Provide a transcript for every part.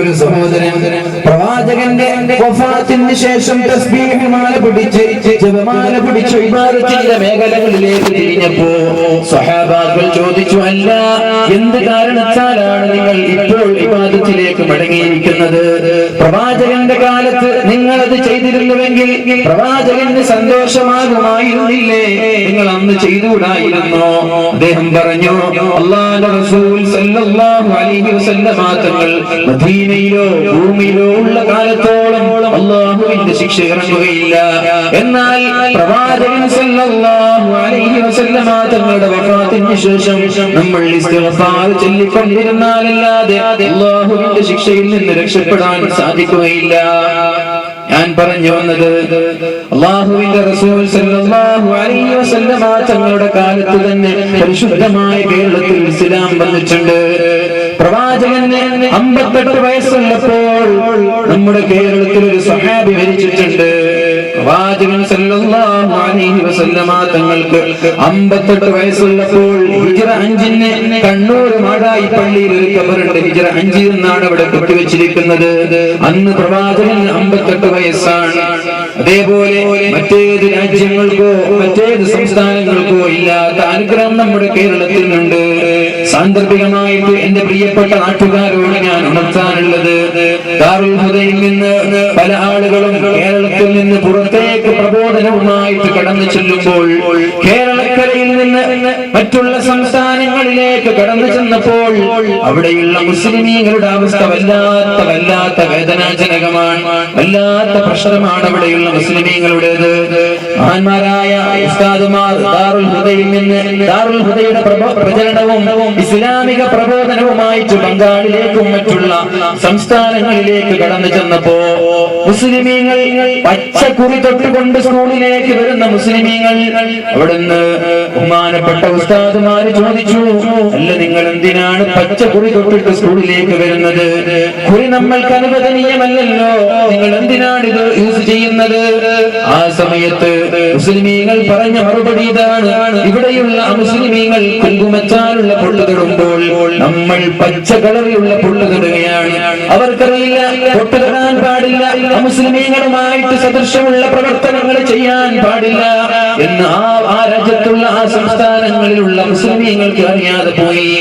ഒരു സഹോദരൻ പ്രവാചകന്റെ വഫാത്തിന് ശേഷം തസ്ബീഹ് മാല പിടിച്ച് ജപമാല പിടിച്ച് ഇബാദത്തിന്റെ മേഖലകളിലേക്ക് തിരിഞ്ഞപ്പോ സ്വഹാബാക്കൾ ചോദിച്ചു, അല്ല, എന്ത് കാരണത്താലാണ് നിങ്ങൾ ഇപ്പോൾ ഇബാദത്തിലേക്ക് മടങ്ങിയിരിക്കുന്നത്? പ്രവാചകന്റെ കാലത്ത് നിങ്ങൾ അത് ചെയ്തിരുന്നുവെങ്കിൽ പ്രവാചകന് സന്തോഷമാകുമായിരുന്നില്ലേ? നിങ്ങൾ അന്ന് ചെയ്തുകൂടായിരുന്നോ? അദ്ദേഹം പറഞ്ഞു, അല്ലാഹുവിന്റെ റസൂൽ സല്ലല്ലാഹു അലൈഹി വസല്ലമ തങ്ങൾ മദീനയിലോ ഭൂമിയിലോ ഉള്ള കാലത്തോളം അല്ലാഹുവിന്റെ ശിക്ഷ ഇറങ്ങുകയില്ല. എന്നാൽ പ്രവാചകൻ സല്ലല്ലാഹു അലൈഹി വസല്ലമ തങ്ങളുടെ വഫാത്തിന് ശേഷം നമ്മൾ ഇസ്തിഗ്ഫാർ ചൊല്ലിക്കൊണ്ടിരുന്നാലല്ലാതെ അല്ലാഹുവിന്റെ ശിക്ഷയിൽ നിന്ന് രക്ഷപ്പെടാൻ സാധിക്കുകയില്ല. ഞാൻ പറഞ്ഞു വന്നത്, അല്ലാഹുവിന്റെ റസൂൽ സല്ലല്ലാഹു അലൈഹി വസല്ലമ തങ്ങളുടെ കാലത്ത് തന്നെ പരിശുദ്ധമായ കേരളത്തിൽ ഇസ്ലാം വന്നിട്ടുണ്ട്. പ്രവാചകന് 58 വയസ്സുള്ളപ്പോൾ നമ്മുടെ കേരളത്തിൽ ഒരു സ്വഹാബി മരിച്ചിട്ടുണ്ട്. പ്രവാചകൻ സല്ലല്ലാഹു അലൈഹി വസല്ലമ തങ്ങൾക്ക് 58 വയസ്സുള്ളപ്പോൾ ഹിജ്റ 5-ന് കണ്ണൂർ മാടായി പള്ളിയിൽ ഒരു ഖബറുണ്ട്. ഹിജ്റ 5 എന്നാണ് അവിടെ കൊത്തിവെച്ചിരിക്കുന്നത്. അന്ന് പ്രവാചകന് 58 വയസ്സാണ്. അതേപോലെ മറ്റേത് രാജ്യങ്ങൾക്കോ മറ്റേത് സംസ്ഥാനങ്ങൾക്കോ ഇല്ലാത്ത അനുഗ്രഹം നമ്മുടെ കേരളത്തിലുണ്ട്. സാന്ദർഭികമായിട്ട് എന്റെ പ്രിയപ്പെട്ട നാട്ടുകാരോട് ഞാൻ ഉണർത്താനുള്ളത്, ദാറുൽ ഹുദയിൽ നിന്ന് പല ആളുകളും കേരളത്തിൽ നിന്ന് പുറത്തേക്ക് പ്രബോധനവുമായിട്ട് കടന്നു ചെല്ലുമ്പോൾ കേരളക്കരയിൽ നിന്ന് മറ്റുള്ള സംസ്ഥാനങ്ങളിലേക്ക് കടന്നു ചെന്നപ്പോൾ അവിടെയുള്ള മുസ്ലിമീങ്ങളുടെ അവസ്ഥ വല്ലാത്ത വേദനാജനകമാണ്, വല്ലാത്ത പ്രശ്നമാണ് അവിടെയുള്ള മുസ്ലിമീങ്ങളുടേത്. മഹാന്മാരായ ഉസ്താദുമാർ ദാറുൽ ഹുദയിൽ നിന്ന് ദാറുൽ ഹുദയുടെ പ്രചരണവും ഇസ്ലാമിക പ്രബോധനവുമായിട്ട് ബംഗാളിലേക്കും മറ്റുള്ള സംസ്ഥാനങ്ങളിലേക്ക് കടന്നു ചെന്നപ്പോ മുസ്ലിമീങ്ങൾ പച്ചക്കുറി തൊട്ടുകൊണ്ട് സ്കൂളിലേക്ക് വരുന്ന മുസ്ലിമീങ്ങൾ അവിടുന്ന് ബഹുമാനപ്പെട്ട ഉസ്താദുമാര് ചോദിച്ചു, അല്ല, നിങ്ങൾ എന്തിനാണ് പച്ചക്കുറി തൊട്ടിട്ട് സ്കൂളിലേക്ക് വരുന്നത്? കുറി നമ്മൾക്ക് അനുവദനീയമല്ലല്ലോ, നിങ്ങൾ എന്തിനാണ് ഇത് യൂസ് ചെയ്യുന്നത്? ആ സമയത്ത് മുസ്ലിമീങ്ങൾ പറഞ്ഞ മറുപടി ഇതാണ്, ഇവിടെയുള്ള മുസ്ലിമീങ്ങൾ കുങ്കുമച്ചാലുള്ള പൊള്ളു തൊടുമ്പോൾ നമ്മൾ പച്ച കളറിലുള്ള പൊള്ളു തൊടുകയാണ്. അവർക്കറിയില്ല പൊട്ടു തൊടാൻ പാടില്ല, മുസ്ലിമീങ്ങളുമായിട്ട് സദൃശമുള്ള പ്രവർത്തനങ്ങൾ ചെയ്യാൻ പാടില്ല എന്ന് ആ രാജ്യത്തുള്ള ആ സംസ്ഥാനങ്ങളിലുള്ള മുസ്ലിമീങ്ങൾക്ക് അറിയാതെ പോയി.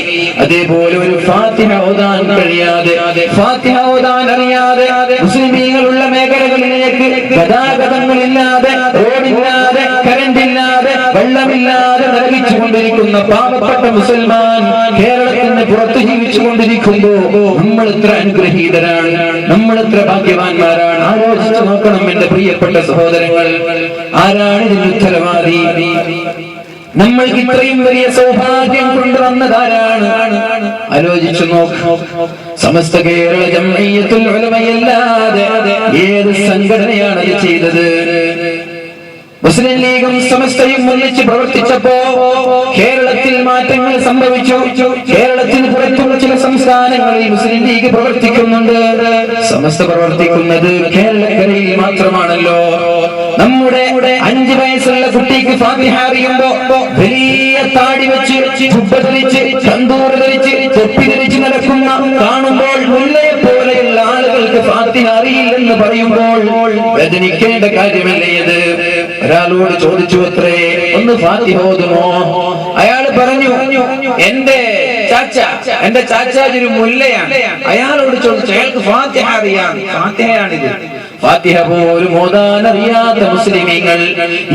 അതേപോലെ ഒരു ഫാത്തിഹ ഓതാൻ കഴിയാതെ, ഫാത്തിഹ ഓതാൻ അറിയാതെ മുസ്ലിമീങ്ങളുള്ള മേഖലകളിലേക്ക് ഗതാഗതങ്ങളില്ലാതെ, റോഡില്ലാതെ, കരണ്ടില്ലാതെ, വെള്ളമില്ലാതെ നരകിച്ചുകൊണ്ടിരിക്കുന്ന പാവപ്പെട്ട മുസൽമാൻ കേരളത്തിന് പുറത്ത് ജീവിച്ചുകൊണ്ടിരിക്കുമ്പോ നമ്മൾ എത്ര അനുഗ്രഹീതരാണ്, നമ്മൾ എത്ര ഭാഗ്യവാന്മാരാണ്. ആലോചിച്ച് നോക്കണം എന്റെ പ്രിയപ്പെട്ട സഹോദരങ്ങൾ, ആരാണ് ഇതിന് ഉത്തരവാദി? നമ്മൾക്ക് ഇത്രയും വലിയ സൗഭാഗ്യം കൊണ്ടുവന്നതാരാണ്? ആലോചിച്ചു നോക്കാം. സമസ്ത കേരള ജംഇയ്യത്തുൽ ഉലമയല്ലാതെ ഏത് സംഘടനയാണ് ഇത് ചെയ്തത്? മുസ്ലിം ലീഗും സമസ്തയും ഒന്നിച്ച് പ്രവർത്തിച്ചപ്പോ കേരളത്തിൽ മാറ്റങ്ങൾ സംഭവിച്ചു. കേരളത്തിന് പുറത്തുള്ള ചില സംസ്ഥാനങ്ങളിൽ മുസ്ലിം ലീഗ് പ്രവർത്തിക്കുന്നുണ്ട്. സമസ്ത പ്രവർത്തിക്കുന്നത് കേരളക്കരയിൽ മാത്രമാണല്ലോ. നമ്മുടെ 5 വയസ്സുള്ള കുട്ടിക്ക് ഫാത്തിഹ അറിയുമ്പോ വലിയ താടി വെച്ച്, ജുബ്ബ ധരിച്ച്, കന്തൂർ ധരിച്ച്, തൊപ്പി ധരിച്ച് നടക്കുന്ന കാണുമ്പോൾ മുല്ലയെ പോലെയുള്ള ആളുകൾക്ക് ഫാത്തിഹ അറിയില്ലെന്ന് പറയുമ്പോൾ വേദനിക്കേണ്ട കാര്യമല്ലേ ഇത്? ഒരാളോട് ചോദിച്ചു, അത്രേ, ഒന്ന് ഫാത്തിഹ ഓതുമോ? അയാൾ പറഞ്ഞു, എന്റെ ചാച്ചാജി ഒരു മുല്ലയാണ്. അയാളോട് ചോദിച്ചു, അയാൾക്ക് ഫാത്തിഹ അറിയാം. ഫാത്തിഹയാണിത്. ഫാത്തിഹ പോലും ഓതാൻ അറിയാത്ത മുസ്ലിമീങ്ങൾ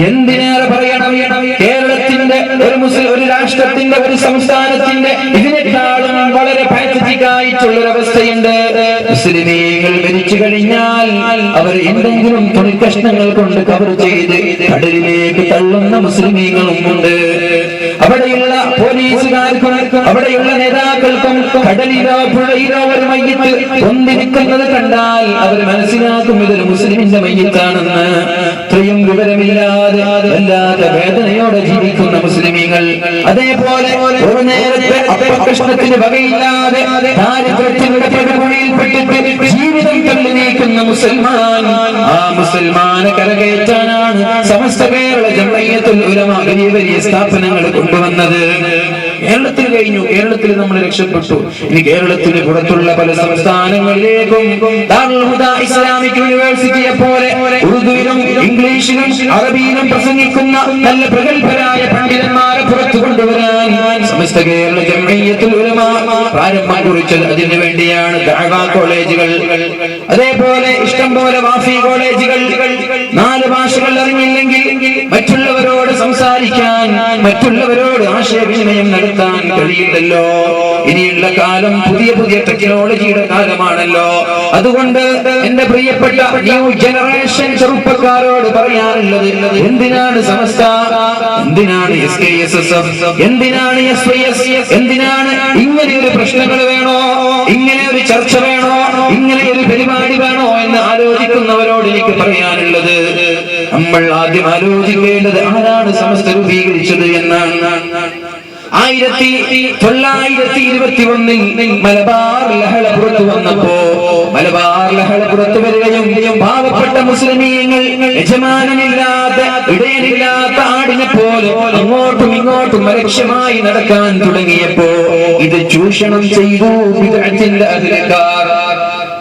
എന്തിനേറെ പറയണം? കേരളത്തിന്റെ ഒരു രാഷ്ട്രത്തിന്റെ, ഒരു സംസ്ഥാനത്തിന്റെ ഇതിനേക്കാളും വളരെ പാറ്ററ്റിക് ആയിട്ടുള്ളൊരവസ്ഥയുണ്ട്. മുസ്ലിമീങ്ങൾ മരിച്ചു കഴിഞ്ഞാൽ അവർ എന്തെങ്കിലും തുണിക്കഷ്ണങ്ങൾ കൊണ്ട് കവർ ചെയ്ത് കടലിലേക്ക് തള്ളുന്ന മുസ്ലിമീങ്ങളും ഉണ്ട്. അവിടെയുള്ള പോലീസുകാർക്കും അവിടെയുള്ള നേതാക്കൾക്കും കടലിലോ പുഴയിലോ ഒരു മയ്യത്ത് കൊണ്ടിരിക്കുന്നത് കണ്ടാൽ അവർ മനസ്സിലാക്കും ഇതൊരു മുസ്ലിമിന്റെ മയ്യത്താണെന്ന്. ഇത്രയും വിവരമില്ലാതെ വല്ലാത്ത വേദനയോടെ ജീവിക്കുന്ന മുസ്ലിമീങ്ങൾ, അതേപോലെ ഒരു നേരത്തെ അപ്പകഷ്ണത്തിന് വകയില്ലാതെ ദാരിദ്ര്യത്തിന്റെ പടുകുഴിയിൽപ്പെട്ടിട്ട് ജീവിതം തള്ളി നീക്കുന്ന മുസൽമാൻ, ആ മുസൽമാനെ കരകയറ്റാനാണ് സമസ്ത കേരള ജംഇയ്യത്തുൽ ഉലമ വലിയ വലിയ സ്ഥാപനങ്ങൾ കൊണ്ടുവന്നത്. കേരളത്തിൽ കഴിഞ്ഞു, കേരളത്തിൽ നമ്മൾ രക്ഷപ്പെട്ടു. ഇനി കേരളത്തിന് പുറത്തുള്ള പല സംസ്ഥാനങ്ങളിലേക്കും ദാറുൽ ഹുദാ ഇസ്ലാമിക് യൂണിവേഴ്സിറ്റിയെ പോലെ ഉറുദുവിലും ഇംഗ്ലീഷിലും അറബിയിലും പ്രസംഗിക്കുന്ന നല്ല പ്രഗത്ഭരായ പണ്ഡിതന്മാരെ പുറത്തു കൊണ്ടുവരാൻ സമസ്ത കേരള ജംഇയ്യത്തുൽ ഉലമാ പ്രാരംഭം കുറിച്ചത് അതിനു വേണ്ടിയാണ്. ദഅവാ കോളേജുകൾ, അതേപോലെ ഇഷ്ടം പോലെ വാഫി കോളേജുകൾ. 4 ഭാഷകൾ അറിഞ്ഞില്ലെങ്കിൽ മറ്റുള്ളവരോട് സംസാരിക്കാൻ, മറ്റുള്ളവരോട് ആശയവിനിമയം നടത്താൻ കഴിയില്ലല്ലോ. ഇനിയുള്ള കാലം പുതിയ പുതിയ ടെക്നോളജിയുടെ കാലമാണല്ലോ. അതുകൊണ്ട് എന്റെ പ്രിയപ്പെട്ട ന്യൂ ജനറേഷൻ ചെറുപ്പക്കാരോട് പറയാനുള്ളത്, എന്തിനാണ് സമസ്ത, എന്തിനാണ് SKSSF, എന്തിനാണ് SYS, എന്തിനാണ് ഇങ്ങനെ ഒരു പ്രശ്നങ്ങൾ വേണോ, ഇങ്ങനെ ഒരു ചർച്ച വേണോ, ഇങ്ങനെ ഒരു പരിപാടി വേണോ എന്ന് ആലോചിക്കുന്നവരോട് എനിക്ക് പറയാനുള്ളത്, നമ്മൾ ആദ്യം ആലോചിക്കേണ്ടത് ആരാണ് സമസ്ത രൂപീകരിച്ചത് എന്നാണ്. 1921 മലബാർ ലഹള പുറത്തു വന്നപ്പോ, മലബാർ ലഹള പുറത്തു വരികയും പാവപ്പെട്ട മുസ്ലിമീങ്ങൾ യജമാനനില്ലാത്ത, ഇടയനില്ലാത്ത ആടിനെ പോലെ അങ്ങോട്ടും ഇങ്ങോട്ടും അലക്ഷ്യമായി നടക്കാൻ തുടങ്ങിയപ്പോ ഇത് ചൂഷണം ചെയ്തു ബിദ്അത്തിന്റെ അഹ്ലുകാർ.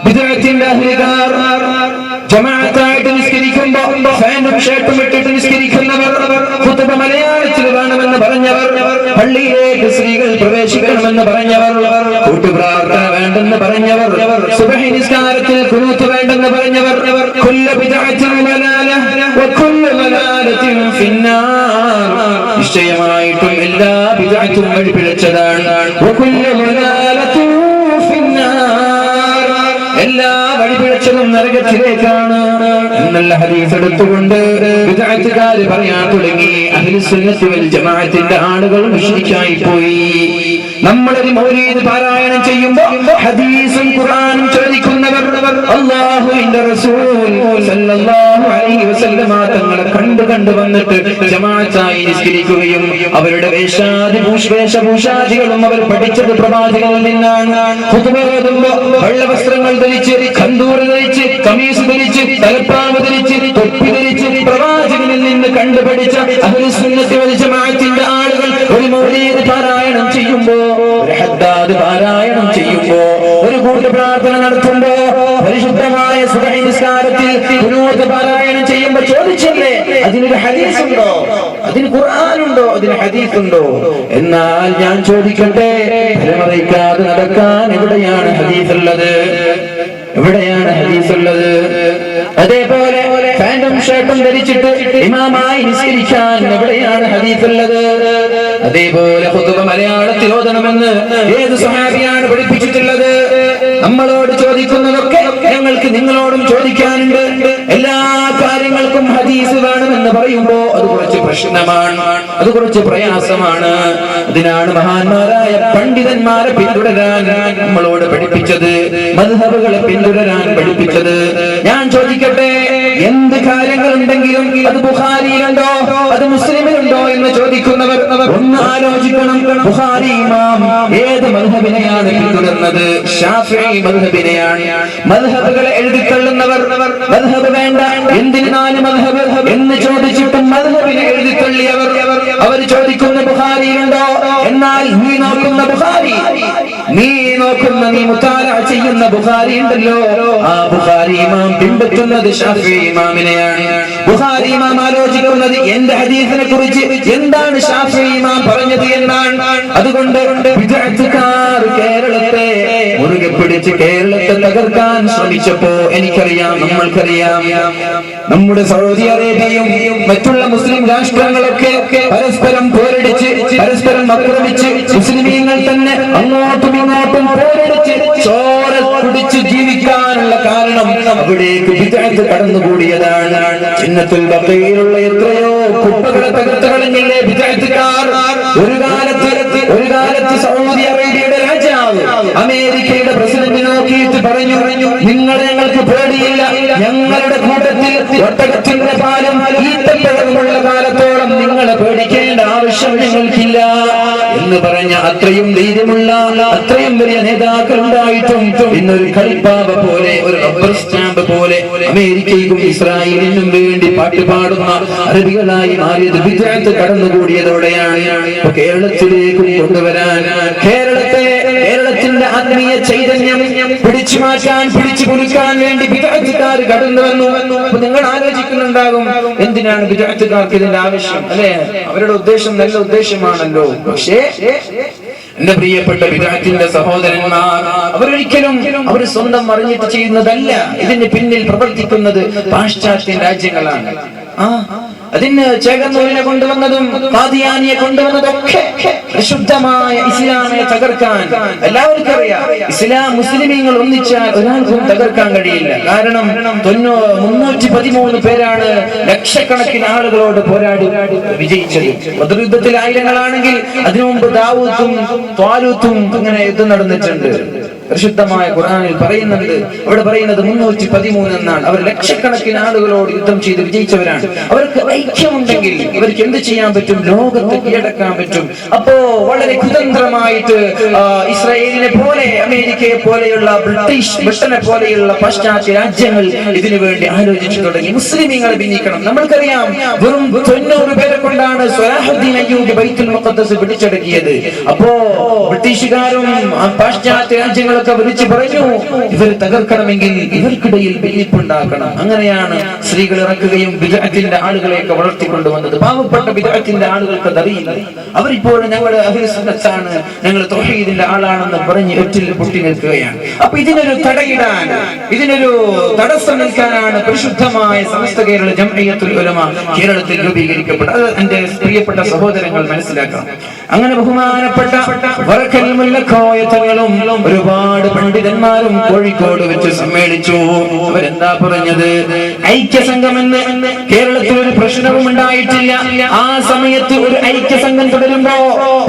ബിദ്അത്തിന്റെ അഹ്ലുകാർ ജമാഅത്തായിട്ട് നിസ്കരിക്കുമ്പോ ഫാനും ഷർട്ടും ഇട്ടിട്ട് നിസ്കരിക്കുന്നവർ, ഖുതുബ മലയാളത്തിൽ വേണമെന്ന് പറഞ്ഞവർ, പള്ളിയിലേക്ക് സ്ത്രീകൾ പ്രവേശിക്കണമെന്ന് പറഞ്ഞവർ, കൂട്ടുപ്രാർത്ഥന വേണ്ടെന്ന് പറഞ്ഞവർ, സുബ്ഹി നിസ്കാരത്തിന് ഖുനൂത്ത് വേണ്ടെന്ന് പറഞ്ഞവർ, കുല്ലു ബിദ്അത്തിൻ ദലാല വകുല്ലു ദലാലത്തിൻ ഫിന്നാർ, നിശ്ചയമായിട്ടും എല്ലാ ബിദ്അത്തും വഴിപിഴച്ചതാണ്. വകുല്ലു ദലാലത്തിൻ ഫിന്നാർ, എല്ലാ വഴിപിഴച്ചതും നരകത്തിലേക്കാണ് എന്നുള്ള ഹദീസ് എടുത്തുകൊണ്ട് ബിദ്അത്തുകാർ പറയാൻ തുടങ്ങി. അഹ്ലുസുന്നത്തി വൽ ജമാഅത്തിന്റെ ആളുകൾ മുശ്രിക്കായി പോയി. നമ്മളൊരു മൗലീദ് പാരായണം ചെയ്യുമ്പോൾ ഹദീസും ഖുർആനും ചോദിക്കുന്നവർ അല്ലാഹുവിന്റെ റസൂൽ സല്ലല്ലാഹു അലൈഹി വസല്ലമ തങ്ങളെ കണ്ടു വന്നിട്ട് ജമാഅത്തായി നിസ്കരിക്കുകയും അവരുടെ വേഷഭൂഷാദികളും അവർ പഠിച്ചത് പ്രവാചകനിൽ നിന്നാണ്. ഖുതുബ ഓതുമ്പോൾ വെള്ള വസ്ത്രങ്ങൾ ധരിച്ച്, ഖന്തൂർ ധരിച്ച്, കമീസ് ധരിച്ച്, തലപ്പാവ് ധരിച്ച്, തൊപ്പി ധരിച്ച് പ്രവാചകനിൽ നിന്ന് കണ്ടുപഠിച്ച അഹ്ലുസുന്നത്തി വൽ ജമാഅത്തിന്റെ ആളുകൾ ഒരു മൗലീദ് പാരായണം ചെയ്യുമ്പോ, ഒരു ഹദ്ദാദ് പാരായണം ചെയ്യുമ്പോ, ഒരു കൂട്ടു പ്രാർത്ഥന നടത്തുമ്പോ, പരിശുദ്ധമായ സുബ്ഹി നിസ്കാരത്തിൽ ഖുനൂത്ത് പാരായണം ചെയ്യുമ്പോ ചോദിച്ചില്ലേ അതിനൊരു ഹദീസ് ഉണ്ടോ, അതിന് ഖുർആനുണ്ടോ, അതിന് ഹദീസ് ഉണ്ടോ? എന്നാൽ ഞാൻ ചോദിക്കട്ടെ, ഫലമറിയിക്കാതെ നടക്കാൻ എവിടെയാണ് ഹദീസ് ഉള്ളത്? എവിടെയാണ് ഹദീസ് ഉള്ളത്? അതേപോലെ പാന്റും ഷർട്ടും ധരിച്ചിട്ട് ഇമാമായി നിസ്കരിക്കാൻ എവിടെയാണ് ഹദീസ് ഉള്ളത്? അതേപോലെ ഖുതുബ മലയാളത്തിൽ ഓതണമെന്ന് ഏത് സ്വഹാബിയാണ് പഠിപ്പിച്ചിട്ടുള്ളത്? നമ്മളോട് ചോദിക്കുന്നതൊക്കെ ഞങ്ങൾക്ക് നിങ്ങളോടും ചോദിക്കാനുണ്ട്. എല്ലാ കാര്യങ്ങൾക്കും ഹദീസ് വേണമെന്ന് പറയുമ്പോ അത് കുറച്ച് പ്രശ്നമാണ്, അത് കുറച്ച് പ്രയാസമാണ്. അതിനാണ് മഹാന്മാരായ പണ്ഡിതന്മാരെ പിന്തുടരാൻ നമ്മളോട് പഠിപ്പിച്ചത്, മദ്ഹബുകളെ പിന്തുടരാൻ പഠിപ്പിച്ചത്. ഞാൻ ചോദിക്കട്ടെ, എന്ത് കാര്യങ്ങളുണ്ടെങ്കിലും അത് ബുഖാരിയിലുണ്ടോ, അത് മുസ്ലിമിലുണ്ടോ എന്ന് ചോദിക്കുന്നവർ ഒന്ന് ആലോചിക്കണം. ബുഖാരി ഇമാം ഏത് മദ്ഹബിനെയാണ് പിന്തുടർന്നത്? ശാഫിഈ മദ്ഹബിനെയാണ്. മദ്ഹബുകളെ എഴുതിത്തള്ളുന്നവർ മദ്ഹബ് വേണ്ട, എന്തിന് 4 മദ്ഹബ് എന്ന് ചോദിച്ചിട്ടും മദ്ഹബിനെ എഴുതിത്തള്ളിയവർ അവർ ചോദിക്കുന്ന ബുഖാരിയിലുണ്ടോ? എന്നാൽ നീ നോക്കുന്ന ബുഖാരി, നീ മുതാല ചെയ്യുന്ന ബുഖാരി ഉണ്ടല്ലോ, ആ ബുഖാരി ഇമാം പിൻപറ്റുന്നത് ശാഫിഈ ഇമാമിനെയാണ്. ബുഖാരി ഇമാം ആലോചിക്കുന്നത് എന്റെ ഹദീസിനെ കുറിച്ച് എന്താണ് ശാഫിഈ ഇമാം പറഞ്ഞത് എന്നാണ്. അതുകൊണ്ട് ബിദ്അത്തുകാർ കേരളത്തെ മുറുകെ പിടിച്ച് കേരളത്തെ തകർക്കാൻ ശ്രമിച്ചപ്പോ എനിക്കറിയാം, നമ്മൾക്കറിയാം, നമ്മുടെ സൗദി അറേബ്യയും മറ്റുള്ള മുസ്ലിം രാഷ്ട്രങ്ങളൊക്കെ പരസ്പരം പോരടിച്ച്, പരസ്പരം ആക്രമിച്ച്, മുസ്ലിമീങ്ങൾ തന്നെ അങ്ങോട്ടും ഇങ്ങോട്ടും പോരടിച്ച് ചോര കുടിച്ച് ജീവിക്കാനുള്ള കാരണം അവിടേക്ക് ബിദ്അത്ത് കടന്നുകൂടിയതാണ്. ജന്നത്തുൽ ബഖീലുള്ള എത്രയോ കുപ്പകളെ തകർത്ത് കളഞ്ഞില്ലേ ബിദ്അത്തുകാർ. ഒരു കാലത്ത് സൗദി അറേബ്യയുടെ രാജാവ് അമേരിക്കയുടെ പ്രസിഡന്റ് നോക്കിയിട്ട് പറഞ്ഞു, നിങ്ങൾ ഞങ്ങൾക്ക് പേടിയില്ല, ഞങ്ങളുടെ കൂട്ടത്തിൽ ഒട്ടകത്തിന്റെ പാലും ഈത്തപ്പഴമുള്ള കാലത്തോളം നിങ്ങളെ പേടിക്കേണ്ട ആവശ്യം ഞങ്ങൾക്കില്ല. എന്ന് പറഞ്ഞ അത്രയും ധൈര്യമുള്ള അത്രയും വലിയ നേതാക്കൾ ഉണ്ടായിട്ടും ഇന്നൊരു കളിപ്പാവ പോലെ ഒരു റബ്ബർ സ്റ്റാമ്പ് പോലെ അമേരിക്കയ്ക്കും ഇസ്രായേലിനും വേണ്ടി പാട്ടുപാടുന്ന അറബികളായി മാറിയത് വിദ്യാർത്ഥി കടന്നുകൂടിയതോടെയാണ് കേരളത്തിലേക്ക് കൊണ്ടുവരാൻ കേരളത്തിന്റെ ആത്മീയ ചൈതന്യം പിടിച്ചു മാറ്റാൻ പിടിച്ചു കുലുക്കാൻ വേണ്ടി വിദ്യാർത്ഥിക്കാർ കടന്നു വന്നു. അപ്പൊ നിങ്ങൾ ആലോചിക്കുന്നുണ്ടാകും, എന്തിനാണ് വിദ്യാർത്ഥിക്കാർക്ക് ഇതിന്റെ ആവശ്യം? അല്ലെ, അവരുടെ ഉദ്ദേശം നല്ല ഉദ്ദേശമാണല്ലോ. പക്ഷേ എന്റെ പ്രിയപ്പെട്ട വിദഅത്തിന്റെ സഹോദരന്മാർ, അവരൊരിക്കലും അവർ സ്വന്തം അറിഞ്ഞിട്ട് ചെയ്യുന്നതല്ല. ഇതിന് പിന്നിൽ പ്രവർത്തിക്കുന്നത് പാശ്ചാത്യ രാജ്യങ്ങളാണ്. അതിന് ചേകന്നൂരിനെ കൊണ്ടുവന്നതും ഖാദിയാനിയെ കൊണ്ടുവന്നതൊക്കെ ശുദ്ധമായ ഇസ്ലാമിനെ തകർക്കാൻ എല്ലാവർക്കും അറിയാം. ഇസ്ലാം മുസ്ലിമീങ്ങൾ ഒന്നിച്ചാൽ ഒരാൾക്കും തകർക്കാൻ കഴിയില്ല. കാരണം 313 പേരാണ് ലക്ഷക്കണക്കിന് ആളുകളോട് പോരാടി വിജയിച്ചത്. ബദർ യുദ്ധത്തിൽ ആയിരങ്ങളാണെങ്കിൽ അതിനു മുമ്പ് ദാവൂദും ത്വാലൂത്തും ഇങ്ങനെ യുദ്ധം നടന്നിട്ടുണ്ട്. പരിശുദ്ധമായ ഖുർആനിൽ പറയുന്നുണ്ട്, അവിടെ പറയുന്നത് 313 എന്നാണ്. അവർ ലക്ഷക്കണക്കിന് ആളുകളോട് യുദ്ധം ചെയ്ത് വിജയിച്ചവരാണ്. അവർക്ക് ഐക്യമുണ്ടെങ്കിൽ ഇവർക്ക് എന്ത് ചെയ്യാൻ പറ്റും? ലോകത്തെ കീഴടക്കാൻ പറ്റും. അപ്പോ വളരെ കുതന്ത്രമായിട്ട് ഇസ്രായേലിനെ പോലെ അമേരിക്കയെ പോലെയുള്ള ബ്രിട്ടനെ പോലെയുള്ള പാശ്ചാത്യ രാജ്യങ്ങൾ ഇതിനു വേണ്ടി ആലോചിച്ചു തുടങ്ങി. മുസ്ലിമീങ്ങളെ ഭിന്നിക്കണം. നമ്മൾക്കറിയാം, വെറും 90 പേരെ കൊണ്ടാണ് സ്വലാഹുദ്ദീൻ അയ്യൂബി ബൈത്തുൽ മുഖദ്ദസ് പിടിച്ചടക്കിയത്. അപ്പോ ബ്രിട്ടീഷുകാരും പാശ്ചാത്യ രാജ്യങ്ങൾ വിളിച്ചു പറഞ്ഞു, ഇവർ തകർക്കണമെങ്കിൽ ഇവർക്കിടയിൽ ഭിന്നിപ്പുണ്ടാക്കണം. അങ്ങനെയാണ് സ്ത്രീകൾ ഇറക്കുകയും ബിദ്അത്തിന്റെ ആളുകളെയൊക്കെ വളർത്തിക്കൊണ്ടുവന്നത്. പാവപ്പെട്ട ബിദ്അത്തിന്റെ ആളുകൾക്ക് അറിയില്ല. അവരിപ്പോഴും ഞങ്ങളുടെ അഹ്ലു സുന്നത്താണ്, ഞങ്ങൾ തൗഹീദിന്റെ ആളാണെന്ന് പറഞ്ഞ് ഒറ്റിൽ പൊട്ടി നിൽക്കുകയാണ്. അപ്പൊ ഇതിനൊരു തടയിടാൻ, ഇതിനൊരു തടസ്സം നിൽക്കാനാണ് പരിശുദ്ധമായ സമസ്ത കേരള ജംഇയ്യത്തുൽ ഉലമ കേരളത്തിൽ രൂപീകരിക്കപ്പെട്ടത്. അത് എന്റെ പ്രിയപ്പെട്ട സഹോദരങ്ങൾ മനസ്സിലാക്കണം. അങ്ങനെ ബഹുമാനപ്പെട്ട വറക്കൽ മുല്ലക്കോയ തങ്ങളും ഒരുപാട് പണ്ഡിതന്മാരും കോഴിക്കോട് വെച്ച് സമ്മേളിച്ചു. അവരെന്താ പറഞ്ഞത്? ഐക്യസംഘമെന്ന് കേരളത്തിൽ ഒരു പ്രശ്നവും ഉണ്ടായിട്ടില്ല. ആ സമയത്ത് ഒരു ഐക്യസംഘം തുടരുമ്പോ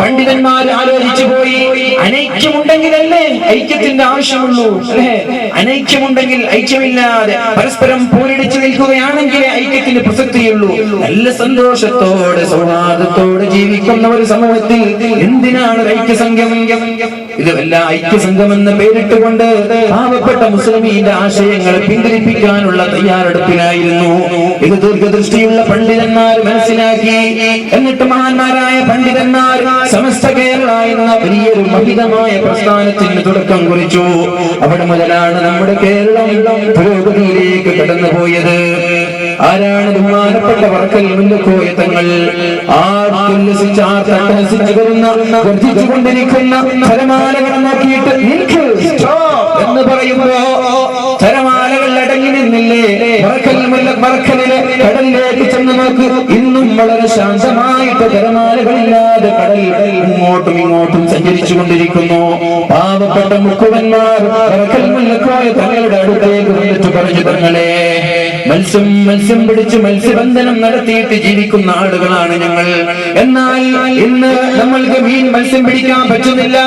പണ്ഡിതന്മാർ ആലോചിച്ചു പോയി, അനൈക്യമുണ്ടെങ്കിലല്ലേ ഐക്യത്തിന്റെ ആവശ്യമുള്ളൂ, അല്ലേ? അനൈക്യമുണ്ടെങ്കിൽ, ഐക്യമില്ലാതെ പരസ്പരം പോരടിച്ചു നിൽക്കുകയാണെങ്കിലേ ഐക്യത്തിന് പ്രസക്തിയുള്ളൂ. നല്ല സന്തോഷത്തോടെ സൗഹാർദ്ദത്തോടെ ജീവിക്കുന്ന ഒരു സമൂഹത്തിൽ എന്തിനാണ് ഐക്യസംഘം? ഇത് വല്ല ഐക്യസംഘം എന്ന പേരിട്ടുകൊണ്ട് പാവപ്പെട്ട മുസ്ലിമീന്റെ ആശയങ്ങളെ പിന്തിരിപ്പിക്കാനുള്ള തയ്യാറെടുപ്പിലായിരുന്നു. ഇത് ദീർഘദൃഷ്ടിയുള്ള പണ്ഡിതന്മാർ മനസ്സിലാക്കി. എന്നിട്ട് മഹാന്മാരായ പണ്ഡിതന്മാർ സമസ്ത കേരള എന്ന വലിയൊരു മഹിതമായ പ്രസ്ഥാനത്തിന് തുടക്കം കുറിച്ചു. അവിടെ മുതലാണ് നമ്മുടെ കേരളം പുരോഗതിയിലേക്ക് കടന്നുപോയത്. ആരാണ്? ബഹുമാനപ്പെട്ട വറക്കൽ മുല്ലക്കോയ തങ്ങൾ. ഗർജിച്ചുകൊണ്ടിരിക്കുന്ന തിരമാലകൾ നോക്കിയിട്ട് എന്ന് പറയുമ്പോ തിരമാലകൾ അടങ്ങി നിന്നില്ലേ? വറക്കലിലെ കടലിലേക്ക് ചെന്ന് നോക്ക്, ഇന്നും വളരെ ശാന്തമായിട്ട് തിരമാലകളില്ലാതെ കടൽ ഇങ്ങോട്ടും ഇങ്ങോട്ടും സഞ്ചരിച്ചു കൊണ്ടിരിക്കുന്നു. പാവപ്പെട്ട മുക്കുവന്മാർ വറക്കൽ മുല്ലക്കോയ തങ്ങളുടെ അടുത്തേക്ക് വന്നിട്ട് പറഞ്ഞു, തങ്ങളെ, മത്സ്യം പിടിച്ച് മത്സ്യബന്ധനം നടത്തിയിട്ട് ജീവിക്കുന്ന ആളുകളാണ് ഞങ്ങൾ. എന്നാൽ ഇന്ന് നമ്മൾക്ക് മത്സ്യം പിടിക്കാൻ പറ്റുന്നില്ല.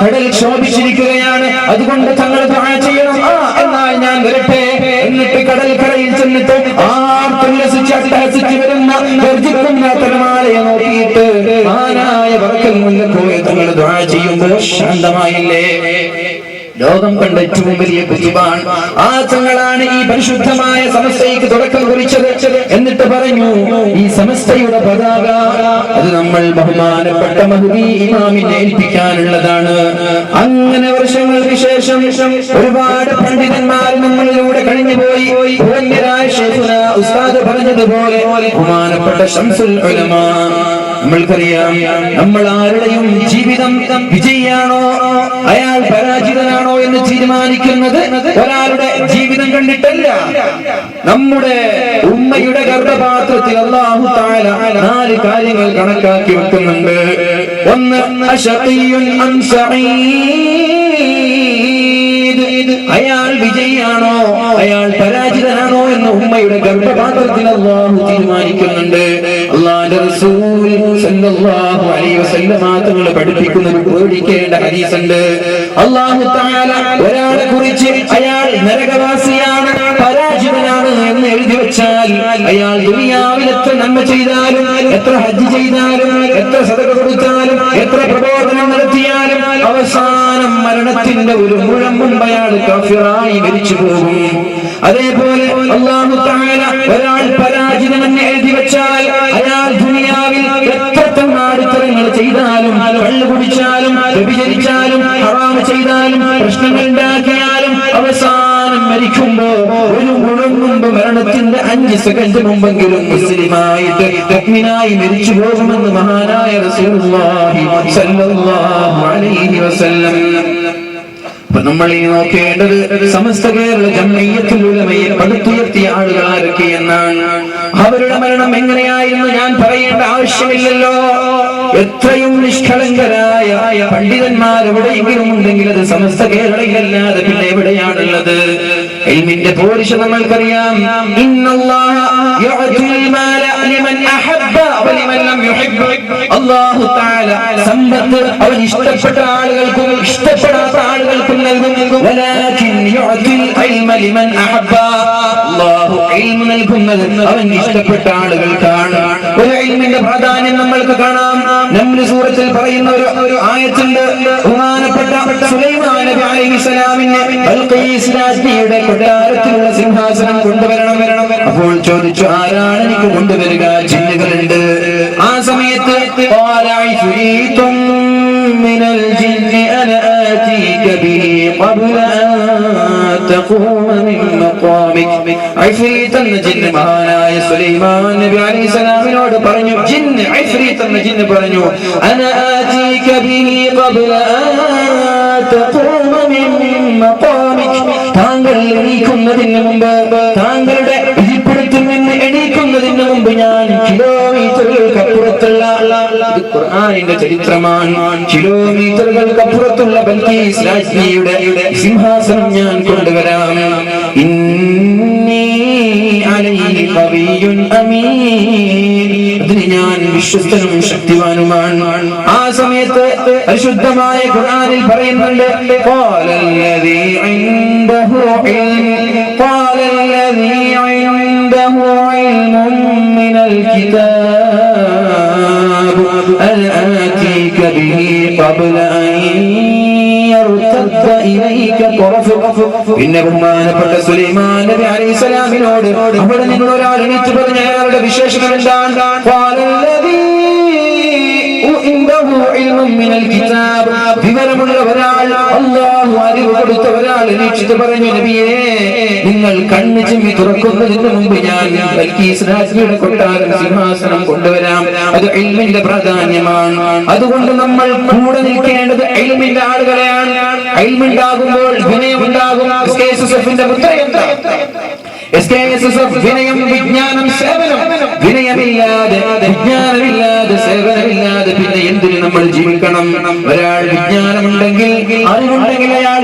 കടൽ ക്ഷോഭിച്ചിരിക്കുകയാണ്. അതുകൊണ്ട് തങ്ങൾ ദുആ ചെയ്യണം. എന്നാൽ ഞാൻ വരട്ടെ. എന്നിട്ട് കടൽക്കരയിൽ ചെന്നിട്ട് അട്ടഹസിച്ച് വരുന്ന ഗർജിക്കുന്ന തിരമാലയെ നോക്കിയിട്ട് മഹാനായ വറക്കൽ മുല്ലക്കോയ തങ്ങൾ ദുആ ചെയ്യുമ്പോൾ ശാന്തമായില്ലേ? ലോകം കണ്ട ഏറ്റവും വലിയ കുതുബാണ്. ആ തങ്ങളാണ് ഈ പരിശുദ്ധമായ സമസ്തയ്ക്ക് തുടക്കം കുറിച്ചത്. എന്നിട്ട് പറഞ്ഞു, ഈ സമസ്തയുടെ പതാക അത് നമ്മൾ ബഹുമാനപ്പെട്ട മഹ്ദി ഇമാമിനെ ഏൽപ്പിക്കാനുള്ളതാണ്. അങ്ങനെ വർഷങ്ങൾക്ക് ശേഷം ഒരുപാട് പണ്ഡിതന്മാർ നമ്മളിലൂടെ കഴിഞ്ഞുപോയി. ഉസ്താദ് പറഞ്ഞതുപോലെ ബഹുമാനപ്പെട്ട ശംസുൽ ഉലമ, നമ്മൾക്കറിയാം, നമ്മൾ ആരുടെയും ജീവിതം വിജയിയാണോ അയാൾ പരാജിതനാണോ എന്ന് തീരുമാനിക്കുന്നത് ഒരാളുടെ ജീവിതം കണ്ടിട്ടല്ല. നമ്മുടെ ഉമ്മയുടെ ഗർഭപാത്രത്തിൽ അല്ലാഹു തആല 4 കാര്യങ്ങൾ കണക്കാക്കി വെക്കുന്നുണ്ട്. ഒന്ന്, അശഖിയുൻ അം സഈദ്, അയാൾ വിജയിയാണോ അയാൾ പരാജിതനാണോ എന്ന് ഉമ്മയുടെ ഗർഭപാത്രത്തിൽ അല്ലാഹു തീരുമാനിക്കുന്നുണ്ട്. അല്ലാഹുവിന്റെ റസൂൽ സല്ലല്ലാഹു അലൈഹി വസല്ലം തങ്ങൾ പഠിപ്പിക്കുന്ന ഒരു പേടിക്കേണ്ട ഹദീസുണ്ട്. അല്ലാഹു തആല ഒരാളെ കുറിച്ച് അയാൾ നരകവാസിയാണ്, പരാജിതനാണ് എന്ന് എഴുതി വെച്ചാൽ അയാൾ ദുനിയാവിൽ എത്ര നന്മ ചെയ്താലും, എത്ര ഹജ്ജ് ചെയ്താലും, എത്ര സദഖ കൊടുത്താലും, എത്ര പ്രബോധനം നടത്തിയാലും അവസാനം മരണത്തിന്റെ ഒരു മുഴം മുമ്പ് അയാൾ കാഫിറായി മരിച്ചു പോകും. അതേപോലെ അല്ലാഹു തആല ഒരാൾ പരാജിതനെന്ന് എഴുതി വെച്ചാൽ അയാൾ ദുനിയാവിൽ എത്ര തങ്ങാടിത്തരങ്ങൾ ചെയ്താലും, കള്ളു കുടിച്ചാലും, വ്യഭിചരിച്ചാലും, ഹറാം ചെയ്താലും, പ്രശ്നങ്ങൾ ഉണ്ടാക്കിയാലും അവസാനം മരിക്കുമ്പോ ഒരു മുഴം മുമ്പ് മരണത്തിന്റെ 5 സെക്കൻഡ് മുമ്പെങ്കിലും മുസ്ലിമായിട്ട് മുഅ്മിനായി മരിച്ചു പോകുമെന്ന് മഹാനായ റസൂലുള്ളാഹി സ്വല്ലല്ലാഹു അലൈഹി വസല്ലം. നമ്മൾ ഈ നോക്കേണ്ടത് സമസ്ത കേരള ജംഇയ്യത്തുൽ ഉലമയെ പടുത്തുയർത്തിയ ആളുകൾ ആരൊക്കെയെന്നാണ്. അവരുടെ മരണം എങ്ങനെയായിരുന്നു ഞാൻ പറയേണ്ട ആവശ്യമില്ലല്ലോ. എത്രയും നിഷ്കളങ്കരായ പണ്ഡിതന്മാർ എവിടെയെങ്കിലും ഉണ്ടെങ്കിൽ അത് സമസ്ത കേരളയിലല്ലാതെ പിന്നെ എവിടെയാണുള്ളത്? ഇൽമിന്റെ പോരിശ നമ്മൾക്കറിയാം. ഇന്നല്ലാഹ യുഅ്തിൽ മാല ലിമൻ അഹബ്ബ വലിമൻ ലം യുഹിബ്ബ. അല്ലാഹു തആല സമ്പത്ത് അവൻ ഇഷ്ടപ്പെട്ട ആളുകൾക്കും ഇഷ്ടപ്പെടാത്ത ആളുകൾക്കും നൽകും. വലാകിൻ യുഅ്തിൽ ഇൽമ ലിമൻ അഹബ്ബ. അല്ലാഹു ഇൽമ നൽകുന്നത് അവൻ ഇഷ്ടപ്പെട്ട ആളുകൾക്കാണ്. ഒരു ഇൽമിന്റെ പ്രാധാന്യം നമ്മൾക്ക് കാണാം. നംല് സൂറത്തിൽ പറയുന്ന ഒരു ആയത്തുണ്ട്. ബഹുമാനപ്പെട്ട സുലൈമാൻ നബി അലൈഹിസ്സലാമിനെ ബൽഖീസ് രാജ്ഞിയുടെ കൊട്ടാരത്തിലുള്ള സിംഹാസനം കൊണ്ടുവരണം. അപ്പോൾ ചോദിച്ചു, ആരാണ് എനിക്ക് കൊണ്ടുവരിക? ജിന്നുകളുണ്ട്. ആ സമയത്ത് മിനൽ ജിന്നി അന ആതീക ബിഹി ഖബ്ല അൻ തഖൂമ മിൻ മഖാമിക്. ഇഫ്രീത്ത് എന്ന ജിന്ന് മഹാനായ സുലൈമാൻ നബി അലൈഹിസ്സലാമിനോട് പറഞ്ഞു, ജിന്ന് ഇഫ്രീത്ത് എന്ന ജിന്ന് പറഞ്ഞു, അന ആതീക ബിഹി ഖബ്ല അൻ തഖൂമ മിൻ മഖാമിക്. താങ്കൾ എണീക്കുന്നതിന് മുമ്പ്, താങ്കളുടെ ഇരിപ്പിടത്തിൽ നിന്ന് എണീക്കുന്നതിന് മുമ്പ് ഞാൻ കിലോമീറ്ററുകൾക്കപ്പുറത്തുള്ള, ഖുർആനിന്റെ ചരിത്രമാണ്, കിലോമീറ്ററുകൾക്കപ്പുറത്തുള്ള ബൽഖീസ് രാജ്ഞിയുടെ സിംഹാസനം ഞാൻ കൊണ്ടുവരാം. ഇന്നി അലൈഹി ഖവിയ്യുൻ അമീൻ. അതിന് ഞാൻ വിശ്വസ്തനും ശക്തിവാനുമാണ്. ആ സമയത്ത് പരിശുദ്ധമായ ഖുർആനിൽ പറയുന്നുണ്ട്, ഖാലല്ലദീ ഇൻദഹു ഇൽമുൻ മിനൽ കിതാബ് അന ആതീക ബിഹി ഖബ്ല അൻ യർതദ്ദ ഇലൈക ത്വറഫുക. പിന്നെ ബഹുമാനപ്പെട്ട സുലൈമാൻ നബി അലൈഹിസ്സലാമിനോട് അവിടെ നിങ്ങൾ ഒരാൾ എണീറ്റ് പറഞ്ഞ അയാളുടെ വിശേഷണം എന്താണ്? ഖാലല്ലദീ ഇൻദഹു ഇൽമുൻ മിനൽ കിതാബ്. വിവരമുള്ള ഒരാൾ, അല്ലാഹു അറിവ് കൊടുത്ത ഒരാൾ എണീറ്റ് പറഞ്ഞു, നബിയേ, നിങ്ങൾ കണ്ണ് ചിമ്മി തുറക്കുന്നതിന് മുമ്പ് ഞാൻ ബൽഖീസ് രാജ്ഞിയുടെ കൊട്ടാരം സിംഹാസനം കൊണ്ടുവരാം. അത് ഇൽമിന്റെ പ്രാധാന്യമാണ്. അതുകൊണ്ട് നമ്മൾ കൂടെ നിൽക്കേണ്ടത് ഇൽമിന്റെ ആളുകളെയാണ്. ഇൽമുണ്ടാകുമ്പോൾ വിനയമുണ്ടാകും. SKSSFന്റെ മുദ്രയുണ്ട്. SKSSF വിനയം, വിജ്ഞാനം, സേവനം. വിനയമില്ലാതെ, വിജ്ഞാനമില്ലാതെ, സേവനമില്ലാതെ പിന്നെ എന്തിന് നമ്മൾ ജീവിക്കണം? ഒരാൾ വിജ്ഞാനമുണ്ടെങ്കിൽ, അറിവുണ്ടെങ്കിൽ അയാൾ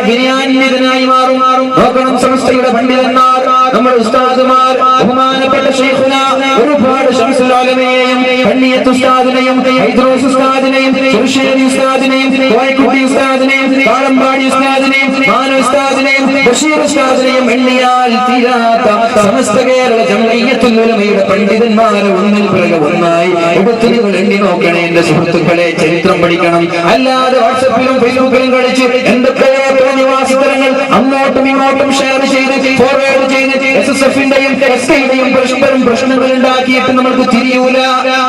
വിനയാന്വിതനായി മാറും. നോക്കണം, സമസ്തയുടെ പണ്ഡിതന്മാർ, നമ്മുടെ ഉസ്താദുമാർ, ബഹുമാനപ്പെട്ട ശൈഖുന ഒരുപാട് ശംസുൽ ഉലമയെയും കണ്ണിയത്ത് ഉസ്താദിനെയും ഹൈദ്രോസ് ഉസ്താദിനെയും സുർഷേരി ഉസ്താദിനെയും കോയക്കുട്ടി ഉസ്താദിനെയും കാളമ്പാടി ഉസ്താദിനെയും മാനു ഉസ്താദിനെയും ബഷീർ ഉസ്താദിനെയും എണ്ണിയാൽ തീരാത്ത സമസ്ത കേരള ജംഇയ്യത്തുൽ ഉലമയുടെ പണ്ഡിതന്മാരെ ഒന്നിൽ പിറകെ ഒന്നായി എടുത്ത് നിങ്ങൾ എണ്ണി നോക്കണേ എന്റെ സുഹൃത്തുക്കളെ. ചരിത്രം പഠിക്കണം. അല്ലാതെ വാട്സപ്പിലും ഫേസ്ബുക്കിലും കളിച്ച് എന്തൊക്കെയോ തോന്നിവാസിത്തരങ്ങൾ അങ്ങോട്ടും ഇങ്ങോട്ടും ഷെയർ ചെയ്ത് ഫോർവേഡ് ചെയ്ത് SSFന്റെയും SKയുടെയും പരസ്പരം പ്രശ്നങ്ങൾ ഉണ്ടാക്കിയിട്ട് നമ്മൾക്ക് തിരിയൂല.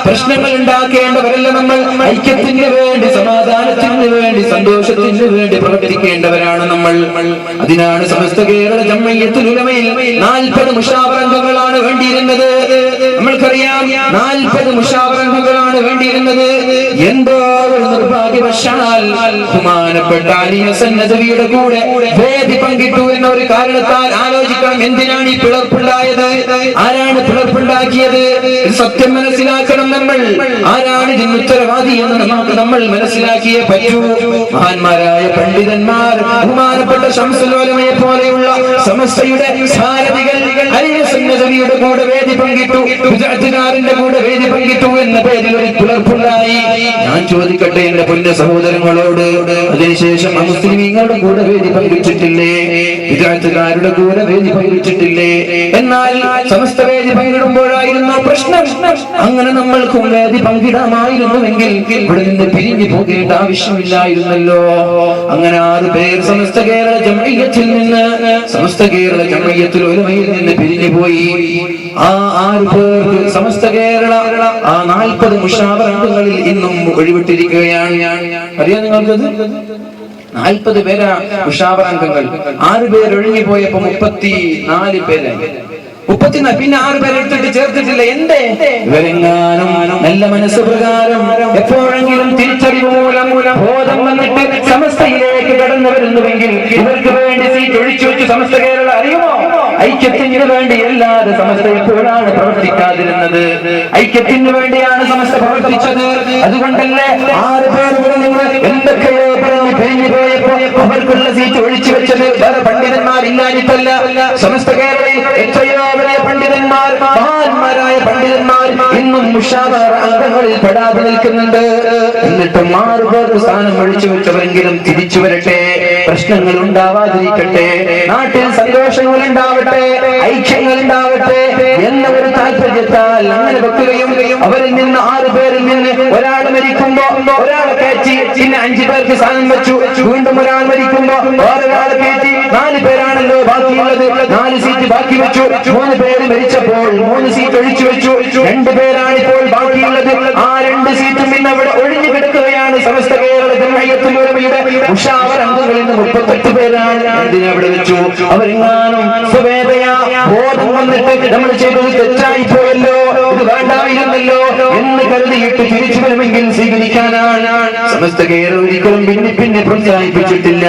പ്രശ്നങ്ങൾ ഉണ്ടാക്കേണ്ടവരല്ല നമ്മൾ. ഐക്യത്തിന് വേണ്ടി, സമാധാനത്തിന് വേണ്ടി, സന്തോഷത്തിന് വേണ്ടി പ്രവർത്തിക്കേണ്ടവരാണ് നമ്മൾ. അതിനാണ് സമസ്ത കേരള ജംഇയ്യത്തുൽ ഉലമയിൽ 40 മുശാവറ അംഗങ്ങളാണ് വേണ്ടിയിരുന്നത്. നമ്മൾക്കറിയാം, 40 മുശാവറ അംഗങ്ങളാണ് വേണ്ടിയിരുന്നത്. എന്തോ ഒരു നിർഭാഗ്യവശാൽ ബഹുമാനപ്പെട്ട അലി ഹസൻ നദവിയുടെ കൂടെ വേദി പങ്കിട്ടു എന്ന ഒരു കാരണത്താൽ ആലോചിക്കണം, എന്തിനാണ് ഈ പിളർപ്പുണ്ടായത്? ആരാണ് പിളർപ്പുണ്ടാക്കിയത്? സത്യം മനസ്സിലാക്കണം നമ്മൾ. ആരാണ് ഇതിന് ഉത്തരവാദി എന്ന് നമ്മൾ മനസ്സിലാക്കിയേ പറ്റൂ. മഹാന്മാരായ പണ്ഡിതന്മാർ, ബഹുമാനപ്പെട്ട ശംസുൽ ഉലമയെ പോലെയുള്ള സമസ്തയുടെ സാരഥികൾ അലി ഹസൻ നദവിയുടെ കൂടെ വേദി പങ്കിട്ടു, ബിദ്അത്തുകാരന്റെ കൂടെ വേദി പങ്കിട്ടു എന്ന പേരിൽ ഒരു പിളർപ്പുണ്ടായി. ഞാൻ ചോദിക്കട്ടെ എന്റെ പൊന്ന സഹോദരങ്ങളോട്, അതിനുശേഷം മുസ്ലിമീങ്ങളുടെ കൂടെ വേദി പങ്കിട്ടിട്ടില്ലേ? വിദഗ്ധക്കാരുടെ കൂടെ വേദി പങ്കിട്ടിട്ടില്ലേ? എന്നാൽ സമസ്ത വേദി പങ്കിടുമ്പോഴായിരുന്നു പ്രശ്നം. അങ്ങനെ നമ്മൾക്കും വേദി പങ്കിടാമായിരുന്നുവെങ്കിൽ ഇവിടെ നിന്ന് പിരിഞ്ഞു പോകേണ്ട ആവശ്യമില്ലായിരുന്നല്ലോ. അങ്ങനെ 6 പേർ സമസ്ത കേരള ജംഇയ്യത്തിൽ നിന്ന്, സമസ്ത കേരള ജംഇയ്യത്തുൽ ഉലമയിൽ നിന്ന് പിരിഞ്ഞു പോയി. ആ 6 പേർക്ക് സമസ്ത കേരള ആ 40 മുഷാവറ അംഗങ്ങളിൽ ഇന്നും ഒഴിവിട്ടിരിക്കുകയാണ്. അറിയാം നിങ്ങൾക്കത്? 40 പേരാ മുഷാവറ അംഗങ്ങൾ. 6 പേർ ഒഴിഞ്ഞു പോയപ്പോ 34 പേരായി. 34 പിന്നെ 6 പേരെ എടുത്തിട്ട് ചേർത്തിട്ടില്ല. എന്തേ? ഇവരെങ്ങാനും നല്ല മനസ്സ് പ്രകാരം എപ്പോഴെങ്കിലും തിരിച്ചറിവ് മൂലം ബോധം വന്നിട്ട് സമസ്തയിലേക്ക് കടന്നു വരുന്നുവെങ്കിൽ ഇവർക്ക് വേണ്ടി സീറ്റ് ഒഴിച്ചു വെച്ച് സമസ്ത കേരള അറിയുമോ? ഐക്യത്തിന് വേണ്ടി അല്ലാതെ സമസ്ത എപ്പോഴാണ് പ്രവർത്തിക്കാതിരുന്നത്? ഐക്യത്തിന് വേണ്ടിയാണ് സമസ്ത പ്രവർത്തിച്ചത്. അതുകൊണ്ടല്ലേ 6 പേരുടെ നിങ്ങൾ എന്തൊക്കെയോ പറഞ്ഞ് പിരിഞ്ഞു പോയപ്പോ അവർക്കുള്ള സീറ്റ് ഒഴിച്ചു വെച്ചത് വേറെ പണ്ഡിതന്മാരില്ലാഞ്ഞിട്ടല്ല. സമസ്ത കേരളയിൽ എത്രയോ വലിയ പണ്ഡിതന്മാർ, മഹാന്മാരായ പണ്ഡിതന്മാർ ഇന്നും മുഷാവറ അംഗങ്ങളിൽ പെടാതെ നിൽക്കുന്നുണ്ട്. എന്നിട്ടും 6 പേർക്ക് സ്ഥാനം ഒഴിച്ചു വെച്ചവരെങ്കിലും തിരിച്ചു വരട്ടെ, പ്രശ്നങ്ങൾ ഉണ്ടാവാതിരിക്കട്ടെ, നാട്ടിൽ സന്തോഷങ്ങൾ ഉണ്ടാവട്ടെ, ഐക്യങ്ങൾ ഉണ്ടാവട്ടെ എന്ന ഒരു താല്പര്യത്താൽ അങ്ങനെ വെക്കുകയും അവരിൽ നിന്ന് 6 പേരിൽ നിന്ന് ഒരാൾ മരിക്കുമ്പോ ഒരാളെ കയറ്റി പിന്നെ 5 പേർക്ക് സ്ഥാനം വെച്ചു. വീണ്ടും ഒരാൾ മരിക്കുമ്പോ വേറൊരാളെ കയറ്റി 4 പേരാണല്ലോ ബാക്കിയുള്ളത്. 4 സീറ്റ് ബാക്കി വെച്ചു. 3 പേര് മരിച്ചപ്പോൾ 3 സീറ്റ് ഒഴിച്ചു വെച്ചു. 2 പേരാണ് ഇപ്പോൾ ബാക്കിയുള്ളത്. ആ 2 സീറ്റും പിന്നെ അവിടെ ഒഴിഞ്ഞു കിടക്കുകയാണ്. സമസ്ത കേരള ജംഇയ്യത്തുൽ ഉലമയുടെ മുഷാവറ അംഗങ്ങളിൽ നിന്ന് 38 പേരാണ്. എന്തിനെ അവിടെ വെച്ചു? അവരെങ്ങാനും സ്വമേധയാ ബോധം വന്നിട്ട് നമ്മൾ ചെയ്തത് തെറ്റായി പോയല്ലോ, ഇത് വേണ്ടായിരുന്നല്ലോ എന്ന് കരുതിയിട്ട് തിരിച്ചു വരുമെങ്കിൽ സ്വീകരിക്കാനാണ് സമസ്ത കേരളം ഒരിക്കലും പിന്നെ പ്രോത്സാഹിപ്പിച്ചിട്ടില്ല.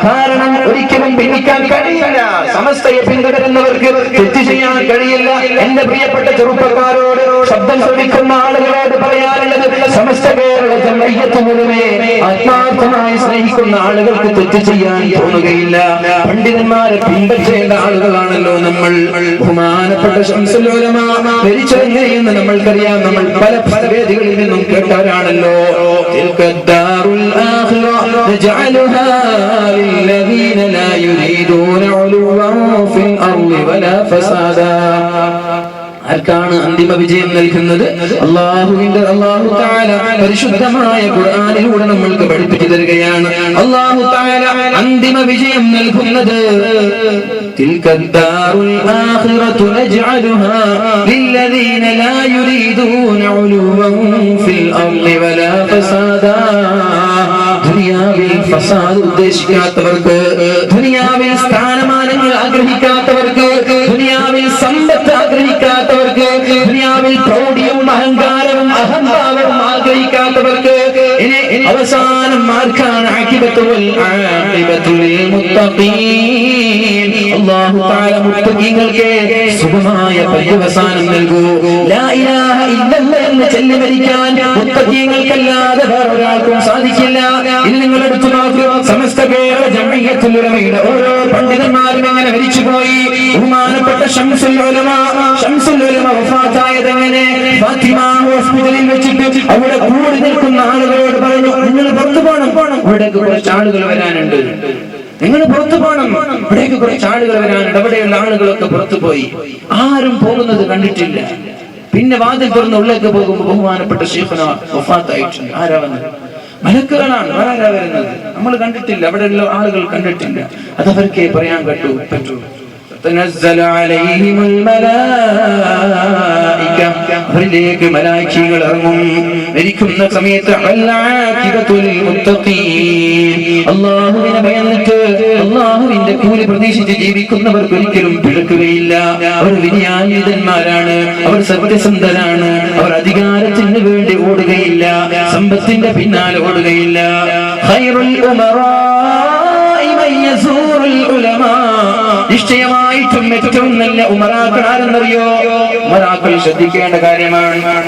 കാരണം ഒരിക്കലും ഭിന്നിക്കാൻ കഴിയില്ല. സമസ്തയെ പിന്തുടരുന്നവർക്ക് തെറ്റ് ചെയ്യാൻ കഴിയില്ല. എന്റെ പ്രിയപ്പെട്ട ചെറുപ്പക്കാരോട്, ശബ്ദം ശ്രമിക്കുന്ന ആളുകളോട് പറയാനുള്ളത്, സമസ്ത കേരള ജംഇയ്യത്തുൽ ഉലമയെ ആത്മാർത്ഥമായി സ്നേഹിക്കുന്ന ആളുകൾക്ക് തെറ്റ് ചെയ്യാൻ തോന്നുകയില്ല. പണ്ഡിതന്മാരെ പിൻപറ്റേണ്ട ആളുകളാണല്ലോ നമ്മൾ. ബഹുമാനപ്പെട്ട ശംസുൽ ഉലമ മരിച്ചെന്ന് നമ്മൾക്കറിയാം. നമ്മൾ പല വേദികളിൽ നിന്നും കേട്ടവരാണല്ലോ. ആർക്കാണ് അന്തിമ വിജയം നൽകുന്നത്? അല്ലാഹു തആല പരിശുദ്ധമായ ഖുർആനിലൂടെ നമ്മൾക്ക് പഠിപ്പിച്ചു തരികയാണ്. അല്ലാഹു തആല അന്തിമ വിജയം നൽകുന്നത് തിൽകദ്ദാറുൽ ആഖിറതു നജ്അലുഹാ ലില്ലദീന ലാ യുരീദൂന ഉലുവൻ ഫിൽ അർളി വലാ ഫസാദാ. ദുനിയാവിൽ ഫസാദ് ഉദ്ദേശിക്കാത്തവർക്ക്, ദുനിയാവിൽ സ്ഥാനമാനങ്ങൾ ആഗ്രഹിക്കാത്തവർക്ക്, ദുനിയാവിൽ സമ്പത്ത് ആഗ്രഹിക്കാത്തവർക്ക്, ദുനിയാവിൽ പ്രൗഢിയും അഹങ്കാരവും അഹംഭാവവും ആഗ്രഹിക്കാത്തവർക്ക് ഇനി അവസാനം ആർക്കാണ്? ആഖിബത്തുൽ മുത്തഖീൻ. അല്ലാഹു തആല മുത്തഖീങ്ങൾക്ക് സുഖമായ പര്യവസാനം നൽകൂ. ലാ ഇലാഹ ഇല്ലല്ലാഹ് എന്ന് ചൊല്ലി മരിക്കാൻ മുത്തഖീങ്ങൾക്കല്ലാതെ വേറൊരാൾക്കും സാധിക്കില്ല. ഇനി നിങ്ങൾ എടുത്തു നോക്കൂ, സമസ്ത കേരള ജംഇയ്യത്തുൽ ഉലമയുടെ ഓരോ പണ്ഡിതന്മാരും അങ്ങനെ മരിച്ചുപോയി. ബഹുമാനപ്പെട്ട ശംസുൽ ഉലമ വഫാത്തായത് എങ്ങനെ? ഫാത്തിമ ഹോസ്പിറ്റലിൽ വെച്ചിട്ട് അവിടെ കൂടി നിൽക്കുന്ന ആളുകളോട് പറഞ്ഞു, നിങ്ങൾ പുറത്തു പോകണം, ഇവിടേക്ക് കുറച്ച് ആളുകൾ വരാനുണ്ട്, നിങ്ങൾ പുറത്തു പോകണം, ഇവിടേക്ക് കുറച്ച് ആളുകൾ വരാനുണ്ട്. അവിടെയുള്ള ആളുകളൊക്കെ പുറത്തു പോയി. ആരും പോകുന്നത് കണ്ടിട്ടില്ല. പിന്നെ വാതിൽ തുറന്ന് ഉള്ളിലേക്ക് പോകുമ്പോൾ ബഹുമാനപ്പെട്ട ശൈഖുന വഫാത്തായിട്ടുണ്ട്. ആരാ വന്നത്? മലക്കുകളാണ്. ആരാ വരുന്നത്? നമ്മൾ കണ്ടിട്ടില്ല, അവിടെയുള്ള ആളുകൾ കണ്ടിട്ടില്ല. അതവർക്കേ പറയാൻ പറ്റൂ. تنزل عليهم الملائكة. അവരിലേക്ക് മലായികകൾ ഇറങ്ങും. മരിക്കുന്ന സമയത്ത് അല്ലാഹുവിനെ ഭയന്നിട്ട് അല്ലാഹുവിന്റെ കൂലി പ്രതീക്ഷിച്ച് ജീവിക്കുന്നവർക്ക് ഒരിക്കലും പിഴക്കുകയില്ല. അവർ വിനയാന്വിതന്മാരാണ്, അവർ സത്യസന്ധരാണ്, അവർ അധികാരത്തിന് വേണ്ടി ഓടുകയില്ല, സമ്പത്തിന്റെ പിന്നാലെ ഓടുകയില്ല. ഖൈറുൽ ഉമറാഇ മൻ യസൂറുൽ ഉലമാ. നിശ്ചയമായിട്ടും ഏറ്റവും നല്ല ഉമറാക്കൾ ആരെന്നറിയോ? ഉമറാക്കൾ ശ്രദ്ധിക്കേണ്ട കാര്യമാണ്.